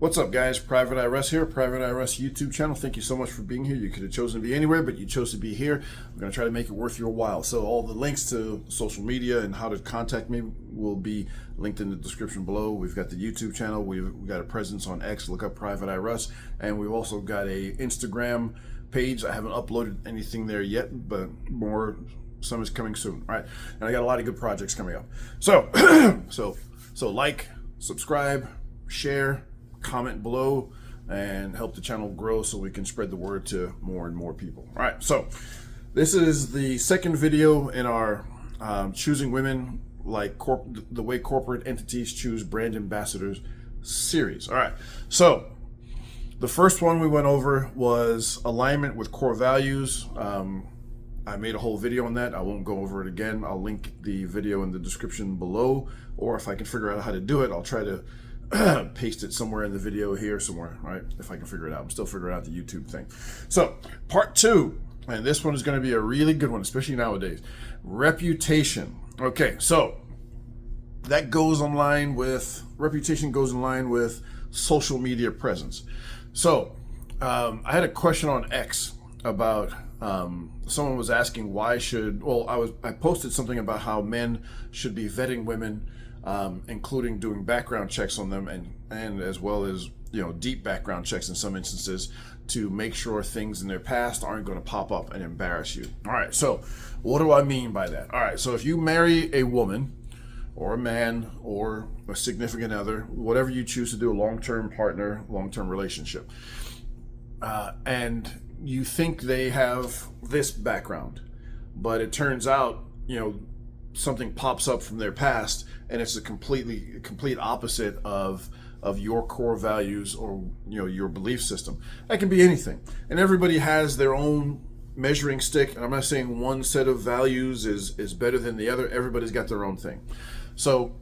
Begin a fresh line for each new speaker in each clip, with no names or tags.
What's up, guys? Privateiruss here, Privateiruss YouTube channel. Thank you so much for being here. You could have chosen to be anywhere, but you chose to be here. I'm going to try to make it worth your while. So all the links to social media and how to contact me will be linked in the description below. We've got the YouTube channel. We've got a presence on X. Look up Privateiruss. And we've also got a Instagram page. I haven't uploaded anything there yet, but some is coming soon. All right. And I got a lot of good projects coming up. So, so like, subscribe, share, comment below, and help the channel grow so we can spread the word to more and more people. All right, so this is the second video in our choosing women like the way corporate entities choose brand ambassadors series. All right, so the first one we went over was alignment with core values. I made a whole video on that. I won't go over it again. I'll link the video in the description below, or if I can figure out how to do it, I'll try to paste it somewhere in the video here somewhere, right? If I can figure it out. I'm still figuring out the YouTube thing. So part two, and this one is going to be a really good one, especially nowadays. Reputation. Okay, so that goes in line with, reputation goes in line with social media presence. So I had a question on X about someone was asking why should, I posted something about how men should be vetting women, including doing background checks on them and as well as, deep background checks in some instances to make sure things in their past aren't going to pop up and embarrass you. All right, so what do I mean by that? All right, so if you marry a woman or a man or a significant other, whatever you choose to do, a long-term partner, long-term relationship, and you think they have this background, but it turns out, something pops up from their past and it's a complete opposite of your core values or your belief system. That can be anything, and everybody has their own measuring stick, and I'm not saying one set of values is better than the other. Everybody's got their own thing. So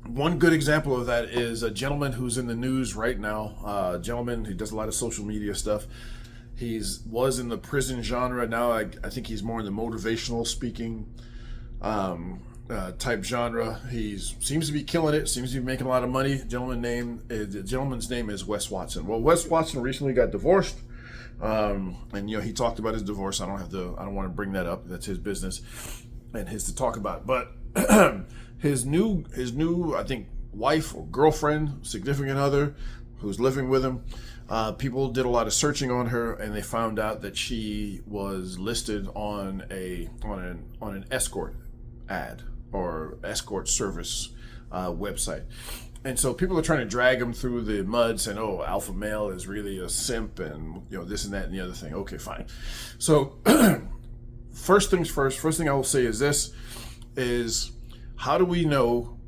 one good example of that is a gentleman who's in the news right now, a gentleman who does a lot of social media stuff. Was in the prison genre. Now I think he's more in the motivational speaking type genre. He seems to be killing it, seems to be making a lot of money. The gentleman's name is Wes Watson. Well, Wes Watson recently got divorced, and he talked about his divorce. I don't want to bring that up. That's his business and his to talk about. But his new I think wife or girlfriend, significant other, who's living with him. People did a lot of searching on her, and they found out that she was listed on an escort ad or escort service website. And so people are trying to drag him through the mud, saying, "Oh, alpha male is really a simp," and this and that and the other thing. Okay, fine. So first things first. First thing I will say is this: how do we know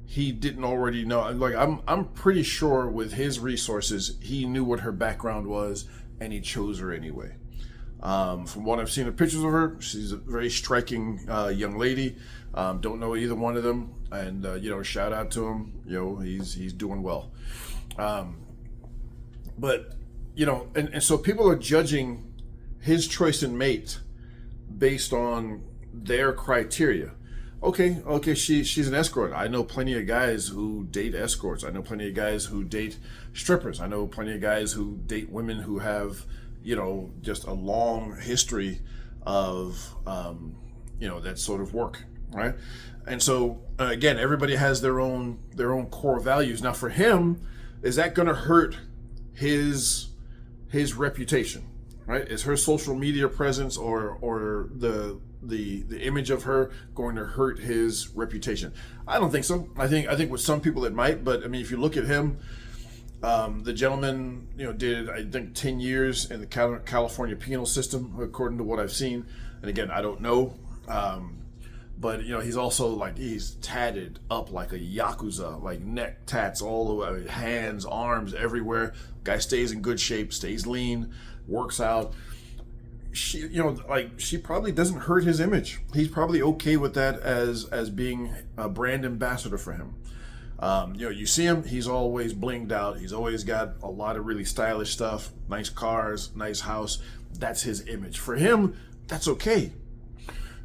he didn't already know? Like, I'm pretty sure with his resources, he knew what her background was, and he chose her anyway. From what I've seen of pictures of her, she's a very striking young lady. Don't know either one of them, and shout out to him. He's doing well. But and so people are judging his choice in mate based on their criteria. Okay, she's an escort. I know plenty of guys who date escorts. I know plenty of guys who date strippers. I know plenty of guys who date women who have, just a long history of, that sort of work, right? And so, again, everybody has their own core values. Now, for him, is that going to hurt his reputation, right? Is her social media presence or the image of her going to hurt his reputation? I don't think so. I think with some people it might, but I mean, if you look at him, the gentleman, did, I think, 10 years in the California penal system, according to what I've seen. And again, I don't know. But he's also he's tatted up like a Yakuza, like neck tats all the way, hands, arms, everywhere. Guy stays in good shape, stays lean, works out. She probably doesn't hurt his image. He's probably okay with that as being a brand ambassador for him. You see him, he's always blinged out. He's always got a lot of really stylish stuff, nice cars, nice house. That's his image. For him, that's okay.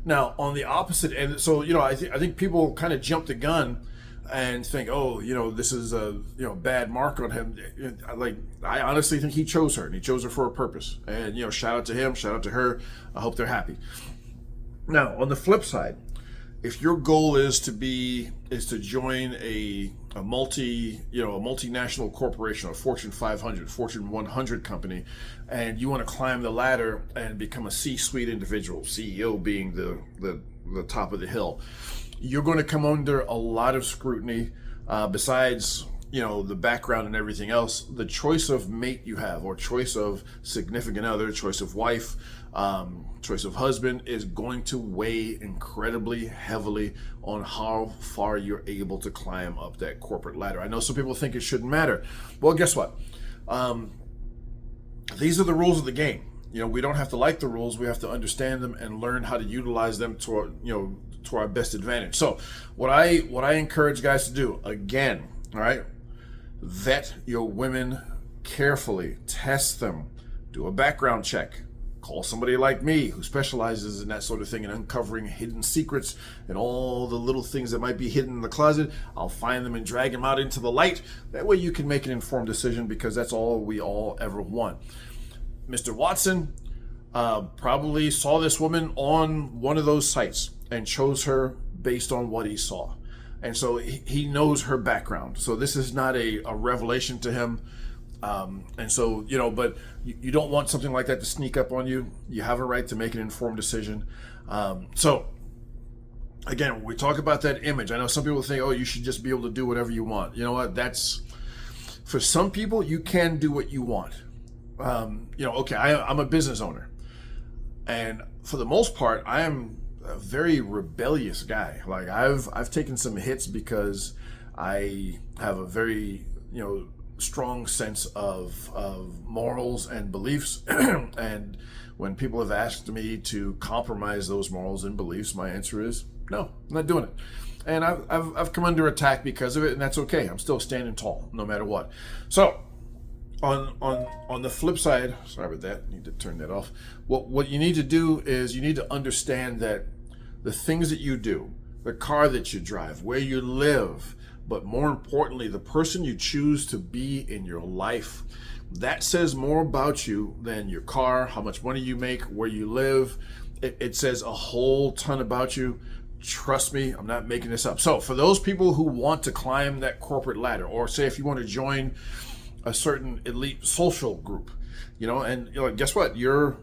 Now, on the opposite end, so I think people kind of jump the gun and think, oh, this is a bad mark on him. Like, I honestly think he chose her, and he chose her for a purpose. And shout out to him, shout out to her. I hope they're happy. Now, on the flip side, if your goal is to join a multinational corporation, a Fortune 500, Fortune 100 company, and you want to climb the ladder and become a C-suite individual, CEO being the top of the hill, you're going to come under a lot of scrutiny. Besides the background and everything else, the choice of mate you have, or choice of significant other, choice of wife, choice of husband, is going to weigh incredibly heavily on how far you're able to climb up that corporate ladder. I know some people think it shouldn't matter. Well, guess what? These are the rules of the game. We don't have to like the rules. We have to understand them and learn how to utilize them to our best advantage. So what I encourage guys to do, again, all right, vet your women carefully, test them, do a background check. Call somebody like me who specializes in that sort of thing and uncovering hidden secrets and all the little things that might be hidden in the closet. I'll find them and drag them out into the light. That way you can make an informed decision, because that's all we all ever want. Mr. Watson probably saw this woman on one of those sites and chose her based on what he saw. And so he knows her background. So this is not a revelation to him. And so, but you don't want something like that to sneak up on you. You have a right to make an informed decision. So again, when we talk about that image, I know some people think, oh, you should just be able to do whatever you want. You know what? That's, for some people, you can do what you want. Okay, I'm a business owner. And for the most part, I am a very rebellious guy. Like, I've taken some hits because I have a very, strong sense of morals and beliefs. And when people have asked me to compromise those morals and beliefs, my answer is no, I'm not doing it. And I've come under attack because of it, and that's okay. I'm still standing tall no matter what. So on the flip side, sorry about that, I need to turn that off. What you need to do is you need to understand that the things that you do, the car that you drive, where you live, but more importantly, the person you choose to be in your life, that says more about you than your car, how much money you make, where you live. It says a whole ton about you. Trust me, I'm not making this up. So for those people who want to climb that corporate ladder, or say if you want to join a certain elite social group, and guess what? Your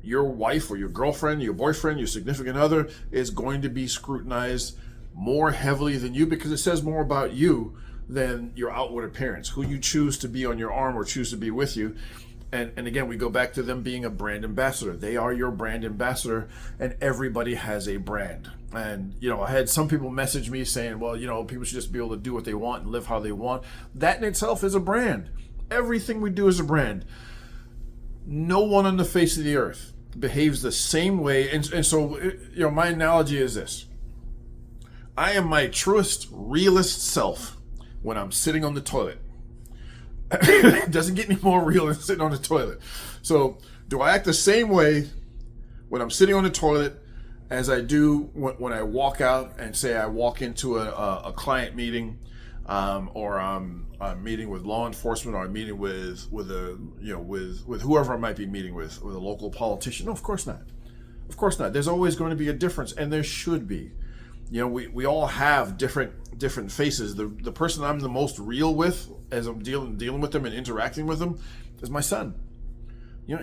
wife or your girlfriend, your boyfriend, your significant other is going to be scrutinized more heavily than you, because it says more about you than your outward appearance, who you choose to be on your arm or choose to be with you. And again, we go back to them being a brand ambassador. They are your brand ambassador, and everybody has a brand. And, I had some people message me saying, well, people should just be able to do what they want and live how they want. That in itself is a brand. Everything we do is a brand. No one on the face of the earth behaves the same way. And so, my analogy is this. I am my truest, realist self when I'm sitting on the toilet. It doesn't get any more real than sitting on the toilet. So, do I act the same way when I'm sitting on the toilet as I do when I walk out and say I walk into a client meeting, or I'm meeting with law enforcement, or I'm meeting with whoever I might be meeting with a local politician? No, of course not. Of course not. There's always going to be a difference, and there should be. We all have different faces. The person I'm the most real with as I'm dealing with them and interacting with them is my son.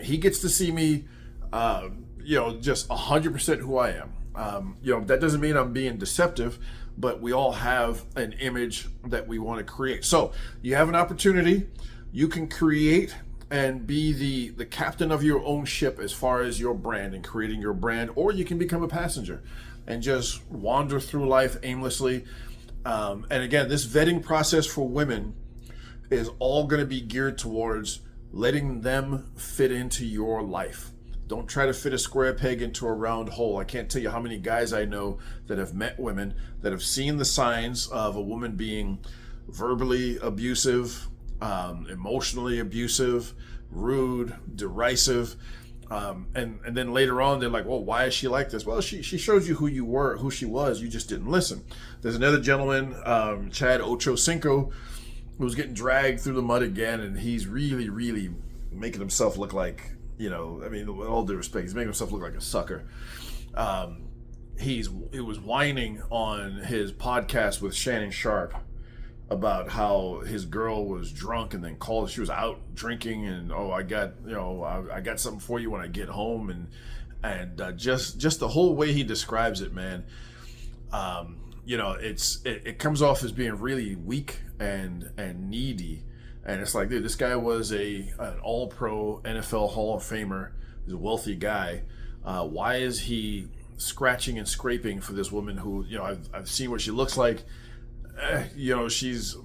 He gets to see me, just 100% who I am. That doesn't mean I'm being deceptive, but we all have an image that we want to create. So you have an opportunity. You can create and be the captain of your own ship as far as your brand and creating your brand, or you can become a passenger and just wander through life aimlessly. And again, this vetting process for women is all going to be geared towards letting them fit into your life. Don't try to fit a square peg into a round hole. I can't tell you how many guys I know that have met women that have seen the signs of a woman being verbally abusive, emotionally abusive, rude, derisive, And then later on, they're like, well, why is she like this? Well, she shows you who you were, who she was. You just didn't listen. There's another gentleman, Chad Ochocinco, who's getting dragged through the mud again, and he's really, really making himself look like, I mean, with all due respect, he's making himself look like a sucker. He was whining on his podcast with Shannon Sharp about how his girl was drunk and then she was out drinking, and I got something for you when I get home, and just the whole way he describes it, man. It comes off as being really weak and needy, and it's like, dude, this guy was an all-pro NFL Hall of Famer. He's a wealthy guy. Why is he scratching and scraping for this woman who, I've seen what she looks like. She's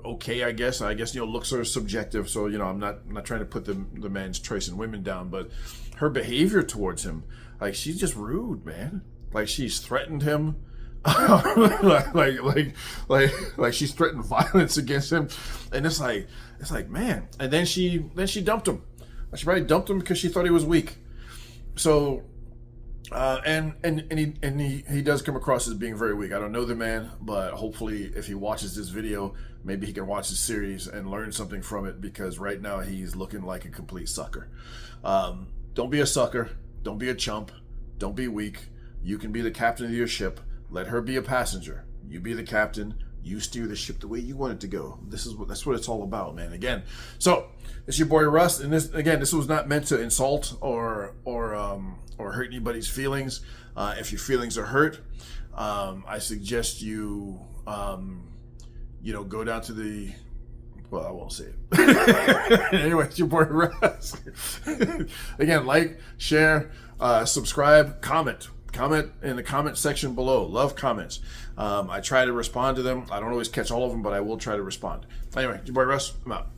okay, I guess. Looks are subjective, so I'm not trying to put the man's choice in women down, but her behavior towards him, like, she's just rude, man. Like, she's threatened him, like she's threatened violence against him, and it's like, man. And then she dumped him. She probably dumped him because she thought he was weak. So. He does come across as being very weak. I don't know the man, but hopefully if he watches this video, maybe he can watch the series and learn something from it, because right now he's looking like a complete sucker. Don't be a sucker. Don't be a chump. Don't be weak. You can be the captain of your ship. Let her be a passenger. You be the captain. You steer the ship the way you want it to go. That's what it's all about, man. Again, so it's your boy Russ, and this was not meant to insult or hurt anybody's feelings. If your feelings are hurt, I suggest you go down to the. Well, I won't say it. Anyway, it's your boy Russ. Again, like, share, subscribe, comment. Comment in the comment section below. Love comments. I try to respond to them. I don't always catch all of them, but I will try to respond. Anyway, your boy Russ, I'm out.